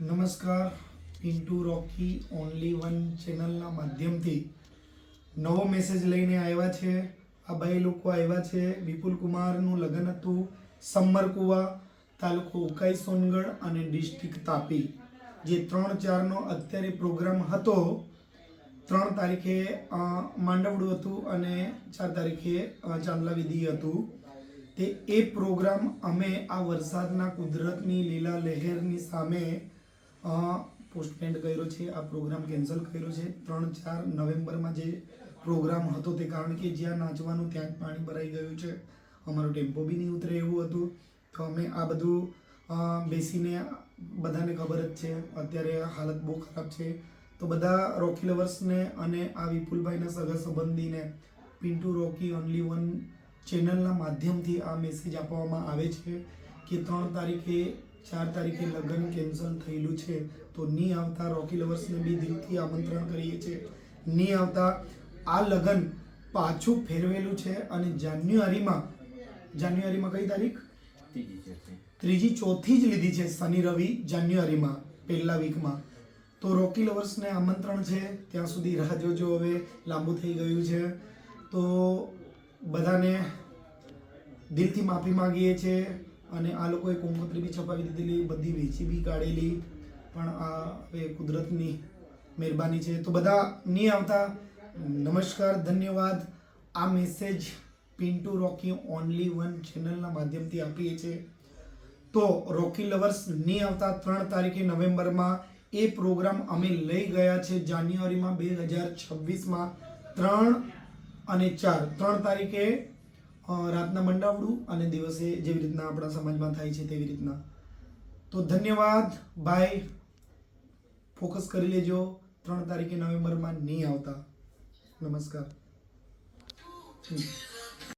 નમસ્કાર. પિન્ટુ રોકી only one ચેનલના માધ્યમથી નવો મેસેજ લઈને આવ્યા છે. આ ભાઈ લોકો આવ્યા છે. વિપુલ કુમારનું લગ્ન હતું સમરકુવા, તાલુકો ઉકાઈ સોનગઢ અને ડિસ્ટ્રિક્ટ તાપી. જે 3-4નો અત્યારે પ્રોગ્રામ હતો. 3 તારીખે માંડવડું હતું અને 4 તારીખે ચાંદલા વિધિ હતું. એ પ્રોગ્રામ અમે આ વરસાદના કુદરતની લીલા લહેરની સામે પોસ્ટપેન્ડ કર્યો છે. આ પ્રોગ્રામ કેન્સલ કર્યો છે. 3-4 નવેમ્બરમાં જે પ્રોગ્રામ હતો તે કારણ કે જ્યાં નાચવાનું ત્યાં જ પાણી ભરાઈ ગયું છે. અમારો ટેમ્પો બી નહીં ઉતરે એવું હતું. તો અમે આ બધું બેસીને બધાને ખબર જ છે અત્યારે હાલત બહુ ખરાબ છે. તો બધા રોકી લવર્સને અને આ વિપુલભાઈના સગા સંબંધીને પિન્ટુ રોકી ઓનલી વન ચેનલના માધ્યમથી આ મેસેજ આપવામાં આવે છે કે 3 તારીખે 4 તારીખે લગ્ન કેન્સલ થયેલું છે. તો નહીં આવતા રોકી લવર્સને બી દિલથી આમંત્રણ કરીએ છીએ. નહીં આવતા. આ લગ્ન પાછું ફેરવેલું છે અને જાન્યુઆરીમાં કઈ તારીખ? 3જી 4થી જ લીધી છે. શનિ રવિ જાન્યુઆરીમાં પહેલા વીકમાં. તો રોકી લવર્સને આમંત્રણ છે. ત્યાં સુધી રાહ જોજો. હવે લાંબુ થઈ ગયું છે. તો બધાને દિલથી માફી માંગીએ છીએ. અને આ લોકોએ કંકોત્રી બી છપાવી દીધેલી, બધી વેચી બી કાઢેલી, પણ આ હવે કુદરતની મહેરબાની છે. તો બધા નહીં આવતા. નમસ્કાર, ધન્યવાદ. આ મેસેજ પિન્ટુ રોકી ઓનલી વન ચેનલના માધ્યમથી આપીએ છીએ. તો રોકી લવર્સ નહીં આવતા. 3 તારીખે નવેમ્બરમાં એ પ્રોગ્રામ અમે લઈ ગયા છે જાન્યુઆરીમાં 2026માં 3 અને 4. 3 તારીખે રાતના મંડાવડું અને દિવસે જેવી રીતના આપણા સમાજમાં થાય છે તેવી રીતના. તો ધન્યવાદ ભાઈ. ફોકસ કરી લેજો. 3 તારીખે નવેમ્બરમાં નહીં આવતા. નમસ્કાર.